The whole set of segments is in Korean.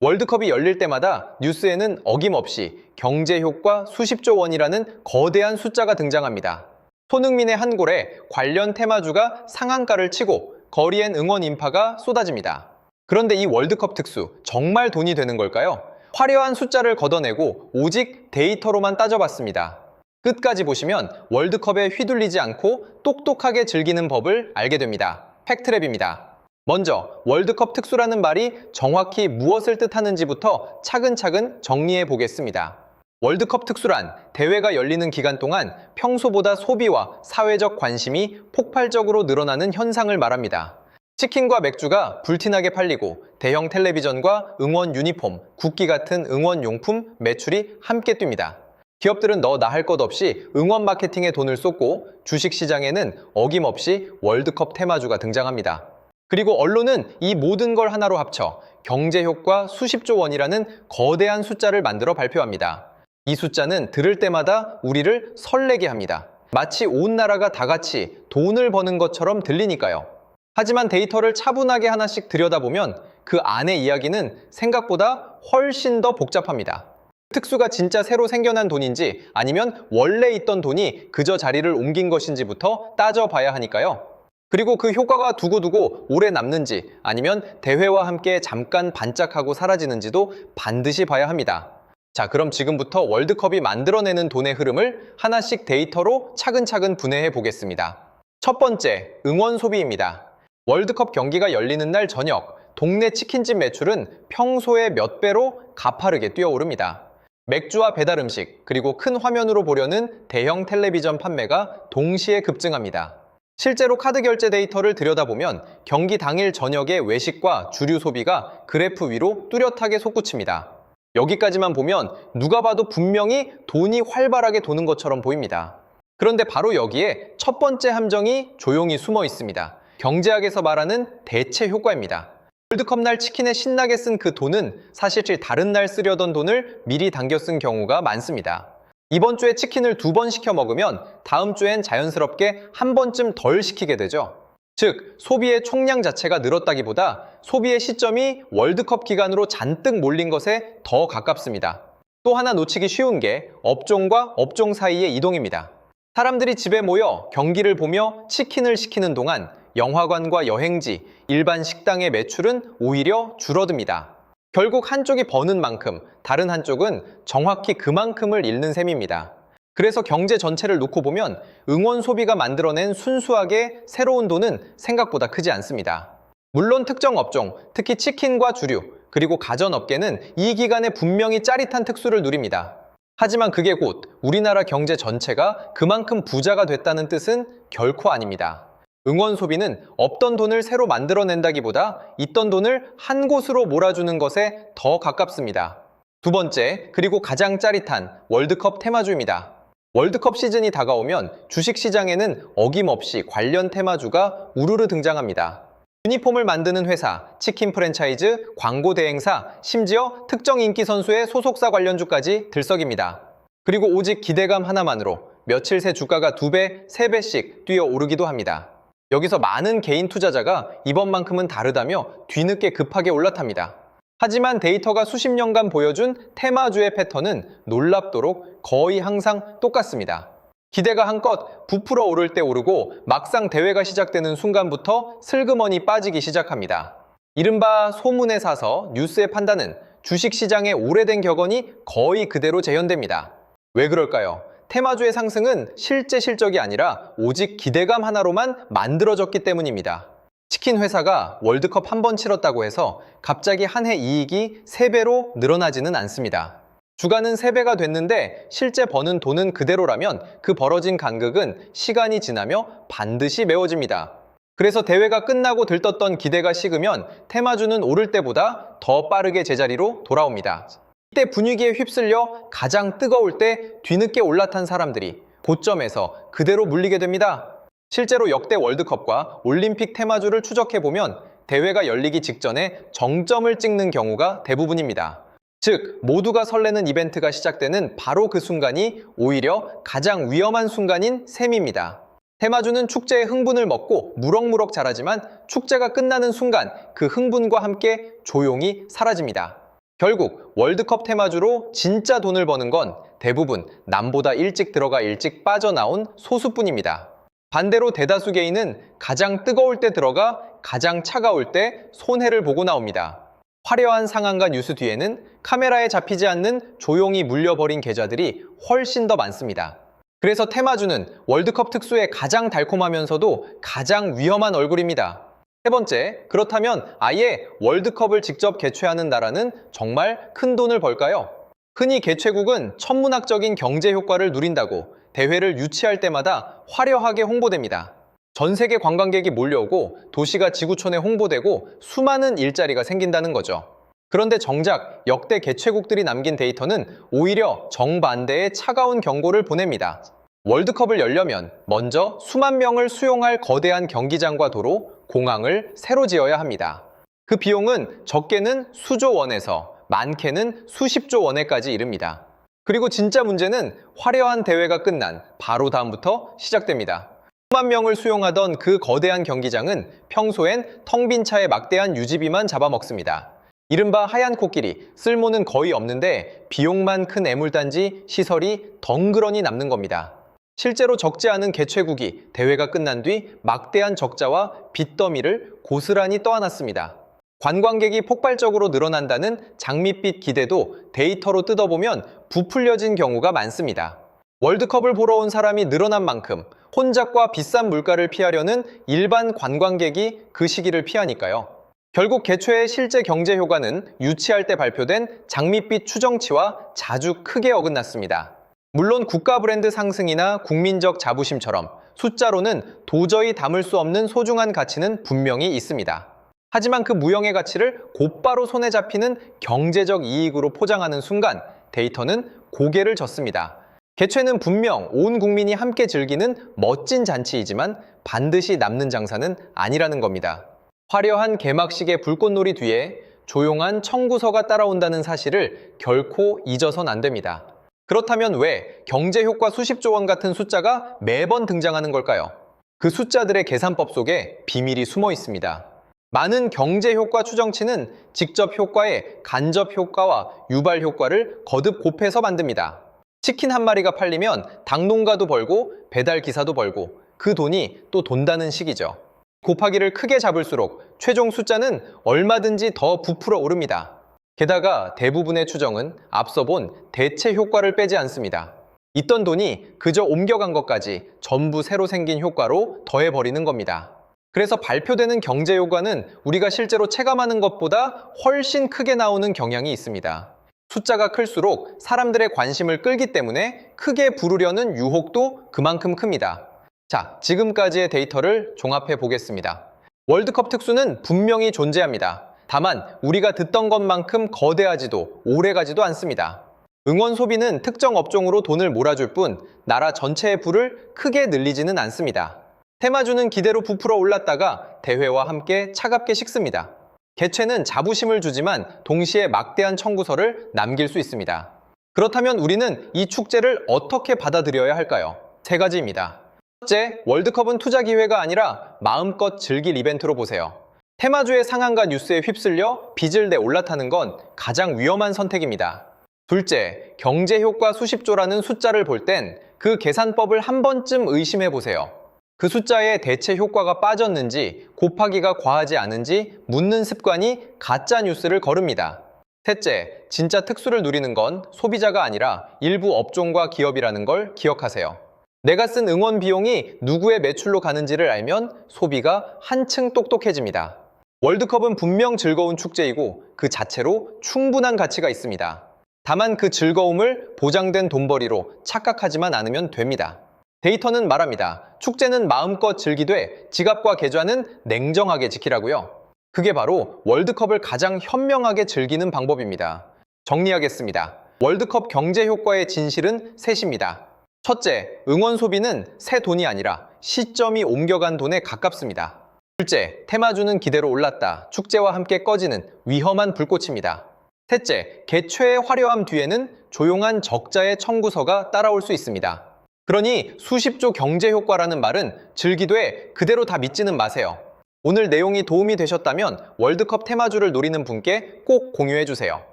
월드컵이 열릴 때마다 뉴스에는 어김없이 경제 효과 수십조 원이라는 거대한 숫자가 등장합니다. 손흥민의 한 골에 관련 테마주가 상한가를 치고 거리엔 응원 인파가 쏟아집니다. 그런데 이 월드컵 특수, 정말 돈이 되는 걸까요? 화려한 숫자를 걷어내고 오직 데이터로만 따져봤습니다. 끝까지 보시면 월드컵에 휘둘리지 않고 똑똑하게 즐기는 법을 알게 됩니다. 팩트랩입니다. 먼저 월드컵 특수라는 말이 정확히 무엇을 뜻하는지부터 차근차근 정리해 보겠습니다. 월드컵 특수란 대회가 열리는 기간 동안 평소보다 소비와 사회적 관심이 폭발적으로 늘어나는 현상을 말합니다. 치킨과 맥주가 불티나게 팔리고 대형 텔레비전과 응원 유니폼, 국기 같은 응원 용품 매출이 함께 뜁니다. 기업들은 너 나 할 것 없이 응원 마케팅에 돈을 쏟고 주식시장에는 어김없이 월드컵 테마주가 등장합니다. 그리고 언론은 이 모든 걸 하나로 합쳐 경제 효과 수십조 원이라는 거대한 숫자를 만들어 발표합니다. 이 숫자는 들을 때마다 우리를 설레게 합니다. 마치 온 나라가 다 같이 돈을 버는 것처럼 들리니까요. 하지만 데이터를 차분하게 하나씩 들여다보면 그 안의 이야기는 생각보다 훨씬 더 복잡합니다. 특수가 진짜 새로 생겨난 돈인지 아니면 원래 있던 돈이 그저 자리를 옮긴 것인지부터 따져봐야 하니까요. 그리고 그 효과가 두고두고 오래 남는지 아니면 대회와 함께 잠깐 반짝하고 사라지는지도 반드시 봐야 합니다. 자, 그럼 지금부터 월드컵이 만들어내는 돈의 흐름을 하나씩 데이터로 차근차근 분해해 보겠습니다. 첫 번째, 응원 소비입니다. 월드컵 경기가 열리는 날 저녁, 동네 치킨집 매출은 평소의 몇 배로 가파르게 뛰어오릅니다. 맥주와 배달 음식, 그리고 큰 화면으로 보려는 대형 텔레비전 판매가 동시에 급증합니다. 실제로 카드 결제 데이터를 들여다보면 경기 당일 저녁의 외식과 주류 소비가 그래프 위로 뚜렷하게 솟구칩니다. 여기까지만 보면 누가 봐도 분명히 돈이 활발하게 도는 것처럼 보입니다. 그런데 바로 여기에 첫 번째 함정이 조용히 숨어 있습니다. 경제학에서 말하는 대체 효과입니다. 월드컵 날 치킨에 신나게 쓴 그 돈은 사실 다른 날 쓰려던 돈을 미리 당겨 쓴 경우가 많습니다. 이번 주에 치킨을 2번 시켜 먹으면 다음 주엔 자연스럽게 한 번쯤 덜 시키게 되죠. 즉, 소비의 총량 자체가 늘었다기보다 소비의 시점이 월드컵 기간으로 잔뜩 몰린 것에 더 가깝습니다. 또 하나 놓치기 쉬운 게 업종과 업종 사이의 이동입니다. 사람들이 집에 모여 경기를 보며 치킨을 시키는 동안 영화관과 여행지, 일반 식당의 매출은 오히려 줄어듭니다. 결국 한쪽이 버는 만큼 다른 한쪽은 정확히 그만큼을 잃는 셈입니다. 그래서 경제 전체를 놓고 보면 응원 소비가 만들어낸 순수하게 새로운 돈은 생각보다 크지 않습니다. 물론 특정 업종, 특히 치킨과 주류, 그리고 가전업계는 이 기간에 분명히 짜릿한 특수를 누립니다. 하지만 그게 곧 우리나라 경제 전체가 그만큼 부자가 됐다는 뜻은 결코 아닙니다. 응원 소비는 없던 돈을 새로 만들어낸다기보다 있던 돈을 한 곳으로 몰아주는 것에 더 가깝습니다. 두 번째, 그리고 가장 짜릿한 월드컵 테마주입니다. 월드컵 시즌이 다가오면 주식시장에는 어김없이 관련 테마주가 우르르 등장합니다. 유니폼을 만드는 회사, 치킨 프랜차이즈, 광고 대행사, 심지어 특정 인기 선수의 소속사 관련주까지 들썩입니다. 그리고 오직 기대감 하나만으로 며칠 새 주가가 2배, 3배씩 뛰어오르기도 합니다. 여기서 많은 개인 투자자가 이번만큼은 다르다며 뒤늦게 급하게 올라탑니다. 하지만 데이터가 수십 년간 보여준 테마주의 패턴은 놀랍도록 거의 항상 똑같습니다. 기대가 한껏 부풀어 오를 때 오르고 막상 대회가 시작되는 순간부터 슬그머니 빠지기 시작합니다. 이른바 소문에 사서 뉴스의 판단은 주식시장의 오래된 격언이 거의 그대로 재현됩니다. 왜 그럴까요? 테마주의 상승은 실제 실적이 아니라 오직 기대감 하나로만 만들어졌기 때문입니다. 치킨 회사가 월드컵 한 번 치렀다고 해서 갑자기 한 해 이익이 3배로 늘어나지는 않습니다. 주가는 3배가 됐는데 실제 버는 돈은 그대로라면 그 벌어진 간극은 시간이 지나며 반드시 메워집니다. 그래서 대회가 끝나고 들떴던 기대가 식으면 테마주는 오를 때보다 더 빠르게 제자리로 돌아옵니다. 이때 분위기에 휩쓸려 가장 뜨거울 때 뒤늦게 올라탄 사람들이 고점에서 그대로 물리게 됩니다. 실제로 역대 월드컵과 올림픽 테마주를 추적해보면 대회가 열리기 직전에 정점을 찍는 경우가 대부분입니다. 즉, 모두가 설레는 이벤트가 시작되는 바로 그 순간이 오히려 가장 위험한 순간인 셈입니다. 테마주는 축제의 흥분을 먹고 무럭무럭 자라지만 축제가 끝나는 순간 그 흥분과 함께 조용히 사라집니다. 결국 월드컵 테마주로 진짜 돈을 버는 건 대부분 남보다 일찍 들어가 일찍 빠져나온 소수뿐입니다. 반대로 대다수 개인은 가장 뜨거울 때 들어가 가장 차가울 때 손해를 보고 나옵니다. 화려한 상한가 뉴스 뒤에는 카메라에 잡히지 않는 조용히 물려버린 계좌들이 훨씬 더 많습니다. 그래서 테마주는 월드컵 특수의 가장 달콤하면서도 가장 위험한 얼굴입니다. 세 번째, 그렇다면 아예 월드컵을 직접 개최하는 나라는 정말 큰 돈을 벌까요? 흔히 개최국은 천문학적인 경제 효과를 누린다고 대회를 유치할 때마다 화려하게 홍보됩니다. 전 세계 관광객이 몰려오고 도시가 지구촌에 홍보되고 수많은 일자리가 생긴다는 거죠. 그런데 정작 역대 개최국들이 남긴 데이터는 오히려 정반대의 차가운 경고를 보냅니다. 월드컵을 열려면 먼저 수만 명을 수용할 거대한 경기장과 도로, 공항을 새로 지어야 합니다. 그 비용은 적게는 수조 원에서 많게는 수십조 원에까지 이릅니다. 그리고 진짜 문제는 화려한 대회가 끝난 바로 다음부터 시작됩니다. 수만 명을 수용하던 그 거대한 경기장은 평소엔 텅 빈 차에 막대한 유지비만 잡아먹습니다. 이른바 하얀 코끼리, 쓸모는 거의 없는데 비용만 큰 애물단지 시설이 덩그러니 남는 겁니다. 실제로 적지 않은 개최국이 대회가 끝난 뒤 막대한 적자와 빚더미를 고스란히 떠안았습니다. 관광객이 폭발적으로 늘어난다는 장밋빛 기대도 데이터로 뜯어보면 부풀려진 경우가 많습니다. 월드컵을 보러 온 사람이 늘어난 만큼 혼잡과 비싼 물가를 피하려는 일반 관광객이 그 시기를 피하니까요. 결국 개최의 실제 경제 효과는 유치할 때 발표된 장밋빛 추정치와 자주 크게 어긋났습니다. 물론 국가 브랜드 상승이나 국민적 자부심처럼 숫자로는 도저히 담을 수 없는 소중한 가치는 분명히 있습니다. 하지만 그 무형의 가치를 곧바로 손에 잡히는 경제적 이익으로 포장하는 순간 데이터는 고개를 젓습니다. 개최는 분명 온 국민이 함께 즐기는 멋진 잔치이지만 반드시 남는 장사는 아니라는 겁니다. 화려한 개막식의 불꽃놀이 뒤에 조용한 청구서가 따라온다는 사실을 결코 잊어선 안 됩니다. 그렇다면 왜 경제효과 수십조 원 같은 숫자가 매번 등장하는 걸까요? 그 숫자들의 계산법 속에 비밀이 숨어 있습니다. 많은 경제효과 추정치는 직접 효과에 간접 효과와 유발 효과를 거듭 곱해서 만듭니다. 치킨 한 마리가 팔리면 당농가도 벌고 배달 기사도 벌고 그 돈이 또 돈다는 식이죠. 곱하기를 크게 잡을수록 최종 숫자는 얼마든지 더 부풀어 오릅니다. 게다가 대부분의 추정은 앞서 본 대체 효과를 빼지 않습니다. 있던 돈이 그저 옮겨간 것까지 전부 새로 생긴 효과로 더해버리는 겁니다. 그래서 발표되는 경제 효과는 우리가 실제로 체감하는 것보다 훨씬 크게 나오는 경향이 있습니다. 숫자가 클수록 사람들의 관심을 끌기 때문에 크게 부르려는 유혹도 그만큼 큽니다. 자, 지금까지의 데이터를 종합해 보겠습니다. 월드컵 특수는 분명히 존재합니다. 다만 우리가 듣던 것만큼 거대하지도 오래가지도 않습니다. 응원 소비는 특정 업종으로 돈을 몰아줄 뿐 나라 전체의 부를 크게 늘리지는 않습니다. 테마주는 기대로 부풀어 올랐다가 대회와 함께 차갑게 식습니다. 개최는 자부심을 주지만 동시에 막대한 청구서를 남길 수 있습니다. 그렇다면 우리는 이 축제를 어떻게 받아들여야 할까요? 세 가지입니다. 첫째, 월드컵은 투자 기회가 아니라 마음껏 즐길 이벤트로 보세요. 테마주의 상한가 뉴스에 휩쓸려 빚을 내 올라타는 건 가장 위험한 선택입니다. 둘째, 경제 효과 수십조라는 숫자를 볼 땐 그 계산법을 한 번쯤 의심해 보세요. 그 숫자에 대체 효과가 빠졌는지, 곱하기가 과하지 않은지 묻는 습관이 가짜 뉴스를 거릅니다. 셋째, 진짜 특수를 누리는 건 소비자가 아니라 일부 업종과 기업이라는 걸 기억하세요. 내가 쓴 응원 비용이 누구의 매출로 가는지를 알면 소비가 한층 똑똑해집니다. 월드컵은 분명 즐거운 축제이고 그 자체로 충분한 가치가 있습니다. 다만 그 즐거움을 보장된 돈벌이로 착각하지만 않으면 됩니다. 데이터는 말합니다. 축제는 마음껏 즐기되 지갑과 계좌는 냉정하게 지키라고요. 그게 바로 월드컵을 가장 현명하게 즐기는 방법입니다. 정리하겠습니다. 월드컵 경제 효과의 진실은 셋입니다. 첫째, 응원 소비는 새 돈이 아니라 시점이 옮겨간 돈에 가깝습니다. 둘째, 테마주는 기대로 올랐다. 축제와 함께 꺼지는 위험한 불꽃입니다. 셋째, 개최의 화려함 뒤에는 조용한 적자의 청구서가 따라올 수 있습니다. 그러니 수십조 경제 효과라는 말은 즐기되 그대로 다 믿지는 마세요. 오늘 내용이 도움이 되셨다면 월드컵 테마주를 노리는 분께 꼭 공유해주세요.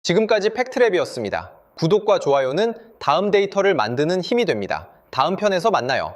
지금까지 팩트랩이었습니다. 구독과 좋아요는 다음 데이터를 만드는 힘이 됩니다. 다음 편에서 만나요.